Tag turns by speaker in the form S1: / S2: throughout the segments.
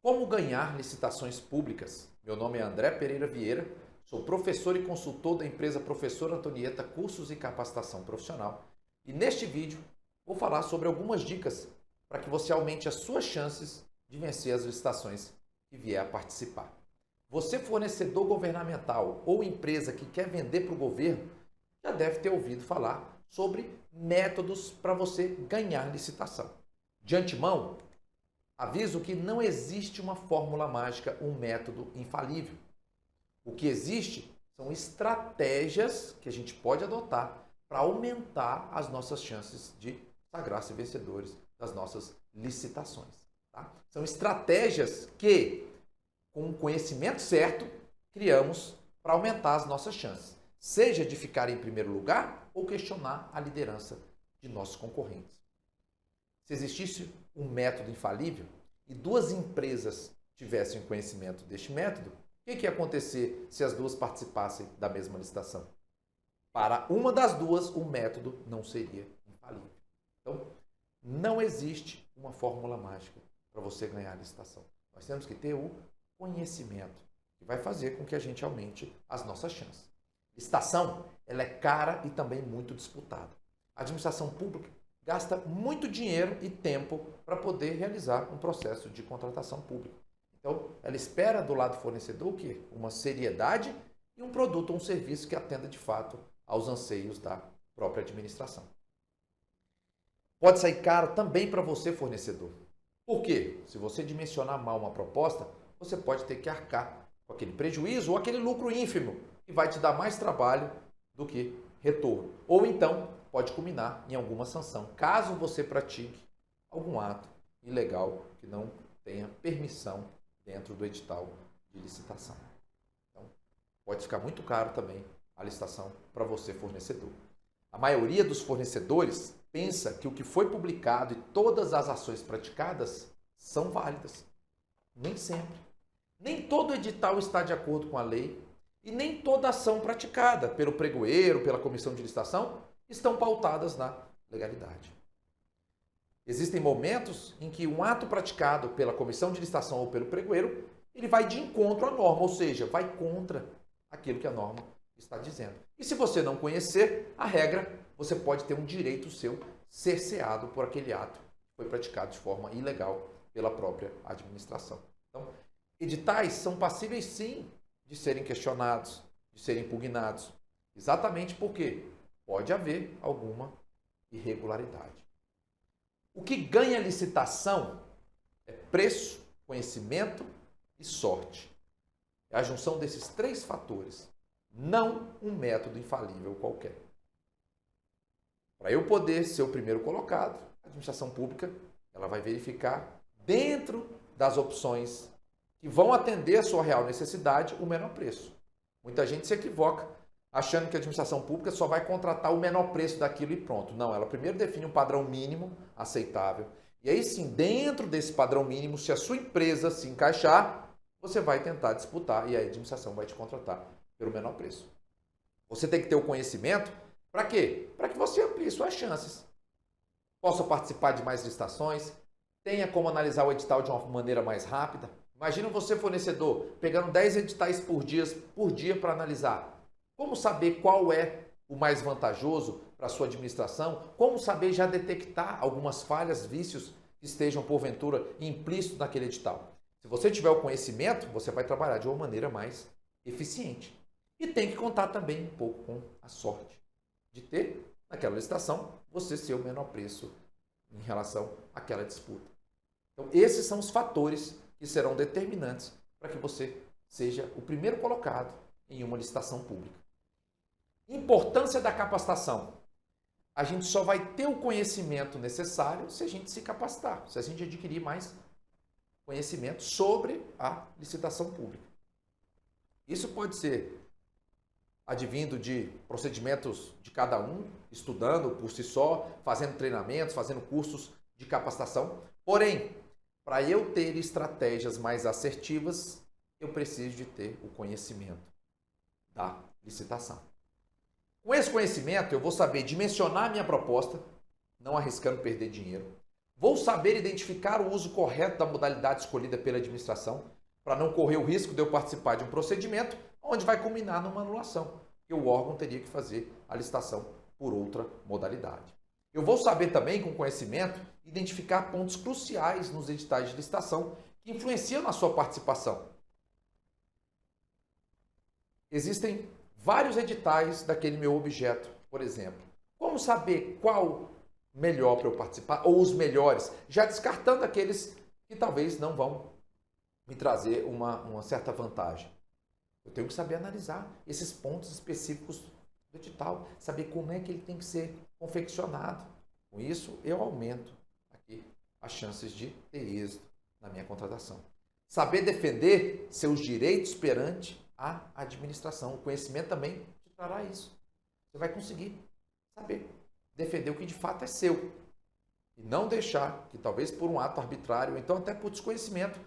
S1: Como ganhar licitações públicas? Meu nome é André Pereira Vieira, sou professor e consultor da empresa Professor Antonieta Cursos e Capacitação Profissional e neste vídeo vou falar sobre algumas dicas para que você aumente as suas chances de vencer as licitações que vier a participar. Você, fornecedor governamental ou empresa que quer vender para o governo, já deve ter ouvido falar sobre métodos para você ganhar licitação. De antemão, aviso que não existe uma fórmula mágica, um método infalível. O que existe são estratégias que a gente pode adotar para aumentar as nossas chances de sagrar-se vencedores das nossas licitações. Tá? São estratégias que, com o conhecimento certo, criamos para aumentar as nossas chances, seja de ficar em primeiro lugar ou questionar a liderança de nossos concorrentes. Se existisse um método infalível e duas empresas tivessem conhecimento deste método, o que ia acontecer se as duas participassem da mesma licitação? Para uma das duas, o método não seria infalível. Então, não existe uma fórmula mágica para você ganhar a licitação. Nós temos que ter o conhecimento, que vai fazer com que a gente aumente as nossas chances. Licitação, ela é cara e também muito disputada. A administração pública gasta muito dinheiro e tempo para poder realizar um processo de contratação pública. Então, ela espera do lado fornecedor o quê? Uma seriedade e um produto ou um serviço que atenda de fato aos anseios da própria administração. Pode sair caro também para você, fornecedor. Por quê? Se você dimensionar mal uma proposta, você pode ter que arcar com aquele prejuízo ou aquele lucro ínfimo, que vai te dar mais trabalho do que retorno. Ou então, pode culminar em alguma sanção, caso você pratique algum ato ilegal que não tenha permissão dentro do edital de licitação. Então, pode ficar muito caro também a licitação para você, fornecedor. A maioria dos fornecedores pensa que o que foi publicado e todas as ações praticadas são válidas. Nem sempre. Nem todo edital está de acordo com a lei e nem toda ação praticada pelo pregoeiro, pela comissão de licitação, estão pautadas na legalidade. Existem momentos em que um ato praticado pela comissão de licitação ou pelo pregoeiro, ele vai de encontro à norma, ou seja, vai contra aquilo que a norma está dizendo. E se você não conhecer a regra, você pode ter um direito seu cerceado por aquele ato que foi praticado de forma ilegal pela própria administração. Então, editais são passíveis sim de serem questionados, de serem impugnados, exatamente porque pode haver alguma irregularidade. O que ganha licitação é preço, conhecimento e sorte. É a junção desses três fatores, não um método infalível qualquer. Para eu poder ser o primeiro colocado, a administração pública ela vai verificar dentro das opções que vão atender a sua real necessidade o menor preço. Muita gente se equivoca achando que a administração pública só vai contratar o menor preço daquilo e pronto. Não, ela primeiro define um padrão mínimo aceitável. E aí sim, dentro desse padrão mínimo, se a sua empresa se encaixar, você vai tentar disputar e a administração vai te contratar pelo menor preço. Você tem que ter o conhecimento para quê? Para que você amplie suas chances. Possa participar de mais licitações, tenha como analisar o edital de uma maneira mais rápida. Imagina você, fornecedor, pegando 10 editais por dia para analisar. Como saber qual é o mais vantajoso para a sua administração? Como saber já detectar algumas falhas, vícios que estejam, porventura, implícitos naquele edital? Se você tiver o conhecimento, você vai trabalhar de uma maneira mais eficiente. E tem que contar também um pouco com a sorte de ter, naquela licitação, você ser o menor preço em relação àquela disputa. Então, esses são os fatores que serão determinantes para que você seja o primeiro colocado em uma licitação pública. Importância da capacitação. A gente só vai ter o conhecimento necessário se a gente se capacitar, se a gente adquirir mais conhecimento sobre a licitação pública. Isso pode ser advindo de procedimentos de cada um, estudando por si só, fazendo treinamentos, fazendo cursos de capacitação. Porém, para eu ter estratégias mais assertivas, eu preciso de ter o conhecimento da licitação. Com esse conhecimento, eu vou saber dimensionar a minha proposta, não arriscando perder dinheiro. Vou saber identificar o uso correto da modalidade escolhida pela administração para não correr o risco de eu participar de um procedimento onde vai culminar numa anulação, que o órgão teria que fazer a licitação por outra modalidade. Eu vou saber também, com conhecimento, identificar pontos cruciais nos editais de licitação que influenciam na sua participação. Existem vários editais daquele meu objeto, por exemplo. Como saber qual melhor para eu participar, ou os melhores, já descartando aqueles que talvez não vão me trazer uma certa vantagem? Eu tenho que saber analisar esses pontos específicos do edital, saber como é que ele tem que ser confeccionado. Com isso, eu aumento aqui as chances de ter êxito na minha contratação. Saber defender seus direitos perante a administração. O conhecimento também te trará isso. Você vai conseguir saber defender o que de fato é seu. E não deixar que, talvez por um ato arbitrário, ou então até por desconhecimento,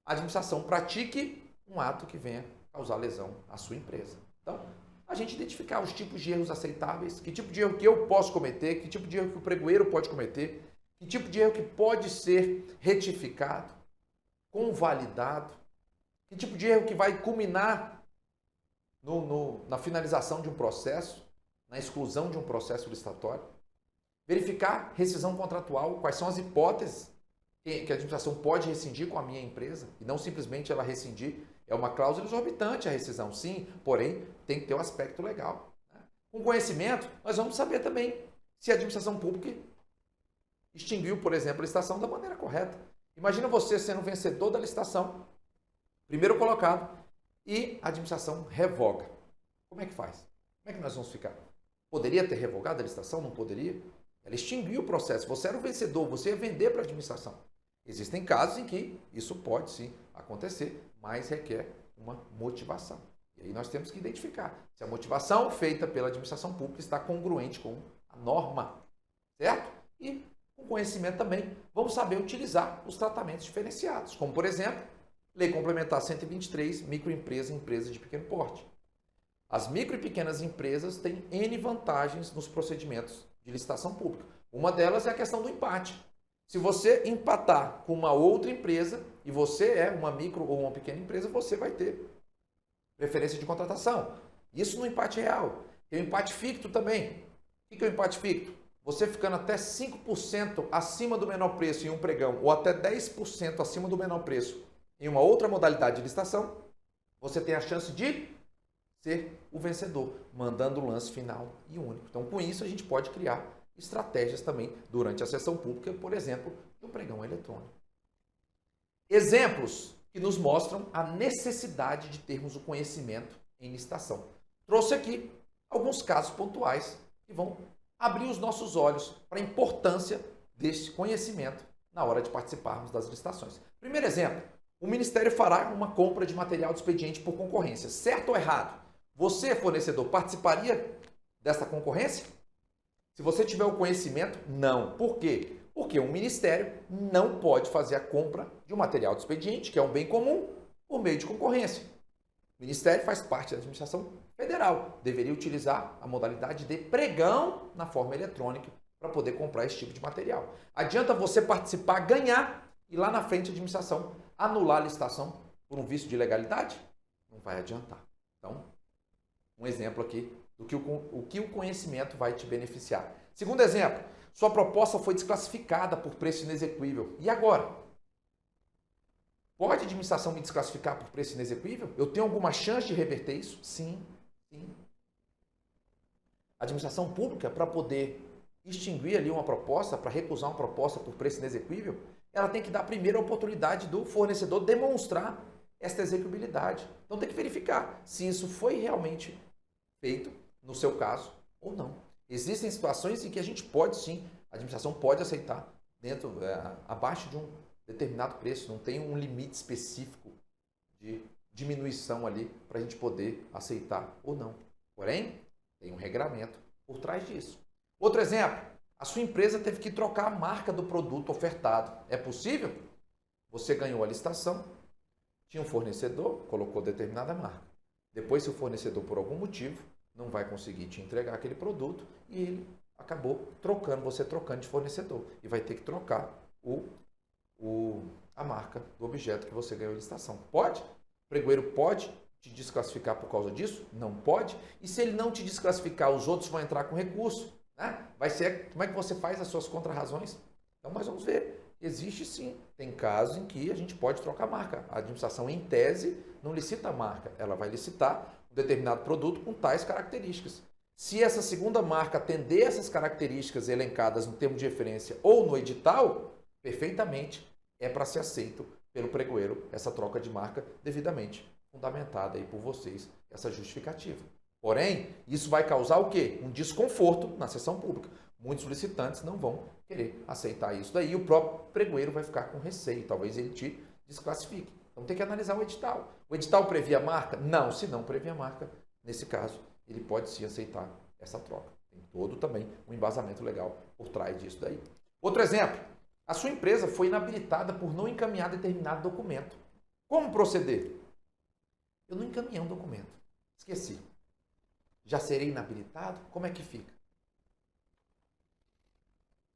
S1: a administração pratique um ato que venha causar lesão à sua empresa. Então, a gente identificar os tipos de erros aceitáveis, que tipo de erro que eu posso cometer, que tipo de erro que o pregoeiro pode cometer, que tipo de erro que pode ser retificado, convalidado, que tipo de erro que vai culminar na finalização de um processo, na exclusão de um processo licitatório. Verificar rescisão contratual, quais são as hipóteses que a administração pode rescindir com a minha empresa, e não simplesmente ela rescindir. É uma cláusula exorbitante a rescisão, sim, porém tem que ter um aspecto legal. Com conhecimento, nós vamos saber também se a administração pública extinguiu, por exemplo, a licitação da maneira correta. Imagina você sendo vencedor da licitação, primeiro colocado, e a administração revoga. Como é que faz? Como é que nós vamos ficar? Poderia ter revogado a licitação? Não poderia? Ela extinguiu o processo. Você era o vencedor, você ia vender para a administração. Existem casos em que isso pode sim acontecer, mas requer uma motivação. E aí nós temos que identificar se a motivação feita pela administração pública está congruente com a norma, certo? E com conhecimento também vamos saber utilizar os tratamentos diferenciados, como por exemplo, Lei Complementar 123, microempresa e empresa de pequeno porte. As micro e pequenas empresas têm N vantagens nos procedimentos de licitação pública. Uma delas é a questão do empate. Se você empatar com uma outra empresa e você é uma micro ou uma pequena empresa, você vai ter preferência de contratação. Isso no empate real. Tem o empate ficto também. O que é o empate ficto? Você ficando até 5% acima do menor preço em um pregão ou até 10% acima do menor preço em uma outra modalidade de licitação, você tem a chance de ser o vencedor, mandando o lance final e único. Então, com isso, a gente pode criar estratégias também durante a sessão pública, por exemplo, do pregão eletrônico. Exemplos que nos mostram a necessidade de termos o conhecimento em licitação. Trouxe aqui alguns casos pontuais que vão abrir os nossos olhos para a importância desse conhecimento na hora de participarmos das licitações. Primeiro exemplo, o Ministério fará uma compra de material de expediente por concorrência. Certo ou errado? Você, fornecedor, participaria dessa concorrência? Se você tiver o conhecimento, não. Por quê? Porque um ministério não pode fazer a compra de um material de expediente, que é um bem comum, por meio de concorrência. O ministério faz parte da administração federal. Deveria utilizar a modalidade de pregão na forma eletrônica para poder comprar esse tipo de material. Adianta você participar, ganhar e lá na frente a administração anular a licitação por um vício de legalidade? Não vai adiantar. Então, um exemplo aqui do que o conhecimento vai te beneficiar. Segundo exemplo, sua proposta foi desclassificada por preço inexequível. E agora? Pode a administração me desclassificar por preço inexequível? Eu tenho alguma chance de reverter isso? Sim, sim. A administração pública, para poder extinguir ali uma proposta, para recusar uma proposta por preço inexequível, ela tem que dar primeiro a oportunidade do fornecedor demonstrar esta execuibilidade. Então tem que verificar se isso foi realmente feito no seu caso ou não. Existem situações em que a gente pode sim, a administração pode aceitar abaixo de um determinado preço, não tem um limite específico de diminuição ali para a gente poder aceitar ou não. Porém, tem um regramento por trás disso. Outro exemplo, a sua empresa teve que trocar a marca do produto ofertado. É possível? Você ganhou a licitação, tinha um fornecedor, colocou determinada marca. Depois, se o fornecedor, por algum motivo, não vai conseguir te entregar aquele produto e ele acabou trocando, você trocando de fornecedor. E vai ter que trocar a marca do objeto que você ganhou em licitação. Pode? O pregoeiro pode te desclassificar por causa disso? Não pode. E se ele não te desclassificar, os outros vão entrar com recurso, né? Vai ser, como é que você faz as suas contrarrazões? Então, nós vamos ver. Existe sim. Tem casos em que a gente pode trocar a marca. A administração, em tese, não licita a marca. Ela vai licitar um determinado produto com tais características. Se essa segunda marca atender essas características elencadas no termo de referência ou no edital, perfeitamente é para ser aceito pelo pregoeiro essa troca de marca devidamente fundamentada aí por vocês, essa justificativa. Porém, isso vai causar o quê? Um desconforto na sessão pública. Muitos licitantes não vão querer aceitar isso daí e o próprio pregoeiro vai ficar com receio, talvez ele te desclassifique. Então tem que analisar o edital. O edital previa a marca? Não, se não previa a marca, nesse caso, ele pode sim aceitar essa troca. Tem todo também um embasamento legal por trás disso daí. Outro exemplo, a sua empresa foi inabilitada por não encaminhar determinado documento. Como proceder? Eu não encaminhei um documento. Esqueci. Já serei inabilitado? Como é que fica?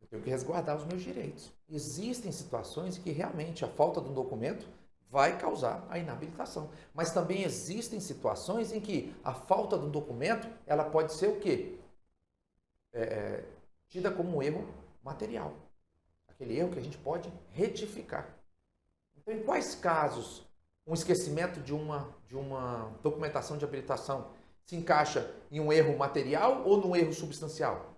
S1: Eu tenho que resguardar os meus direitos. Existem situações em que realmente a falta de um documento vai causar a inabilitação. Mas também existem situações em que a falta de um documento, ela pode ser o quê? Tida como um erro material. Aquele erro que a gente pode retificar. Então, em quais casos um esquecimento de uma documentação de habilitação se encaixa em um erro material ou num erro substancial?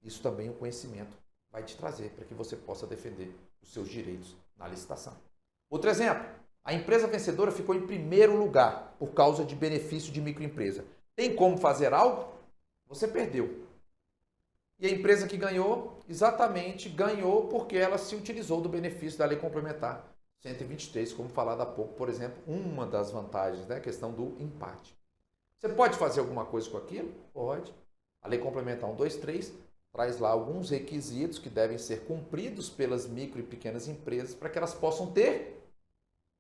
S1: Isso também o conhecimento vai te trazer para que você possa defender os seus direitos na licitação. Outro exemplo, a empresa vencedora ficou em primeiro lugar por causa de benefício de microempresa. Tem como fazer algo? Você perdeu. E a empresa que ganhou, exatamente ganhou porque ela se utilizou do benefício da Lei Complementar 123, como falado há pouco, por exemplo, uma das vantagens, né, a questão do empate. Você pode fazer alguma coisa com aquilo? Pode. A Lei Complementar 123 traz lá alguns requisitos que devem ser cumpridos pelas micro e pequenas empresas para que elas possam ter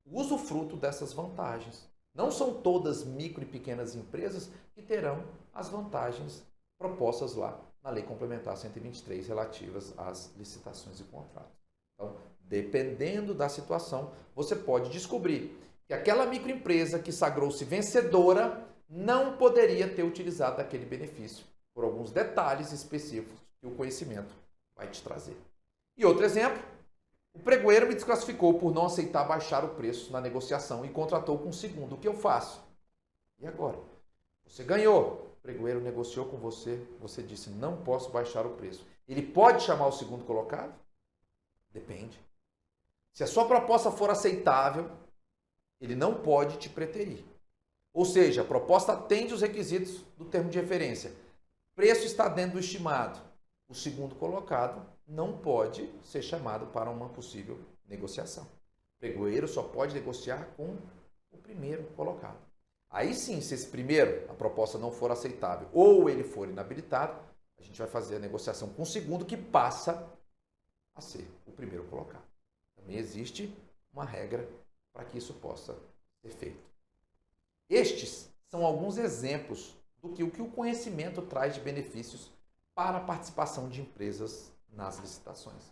S1: usufruto dessas vantagens. Não são todas micro e pequenas empresas que terão as vantagens propostas lá na Lei Complementar 123 relativas às licitações e contratos. Então, dependendo da situação, você pode descobrir que aquela microempresa que sagrou-se vencedora não poderia ter utilizado aquele benefício por alguns detalhes específicos que o conhecimento vai te trazer. E outro exemplo, o pregoeiro me desclassificou por não aceitar baixar o preço na negociação e contratou com o segundo. O que eu faço? E agora? Você ganhou, o pregoeiro negociou com você, você disse, não posso baixar o preço. Ele pode chamar o segundo colocado? Depende. Se a sua proposta for aceitável, ele não pode te preterir. Ou seja, a proposta atende os requisitos do termo de referência. Preço está dentro do estimado. O segundo colocado não pode ser chamado para uma possível negociação. O pregoeiro só pode negociar com o primeiro colocado. Aí sim, se esse primeiro, a proposta não for aceitável ou ele for inabilitado, a gente vai fazer a negociação com o segundo que passa a ser o primeiro colocado. Também existe uma regra para que isso possa ser feito. Estes são alguns exemplos do que o conhecimento traz de benefícios para a participação de empresas nas licitações.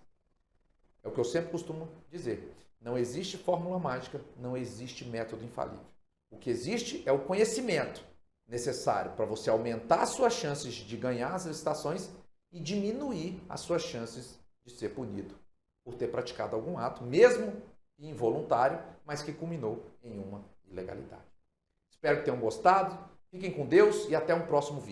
S1: É o que eu sempre costumo dizer. Não existe fórmula mágica, não existe método infalível. O que existe é o conhecimento necessário para você aumentar as suas chances de ganhar as licitações e diminuir as suas chances de ser punido por ter praticado algum ato, mesmo involuntário, mas que culminou em uma ilegalidade. Espero que tenham gostado. Fiquem com Deus e até um próximo vídeo.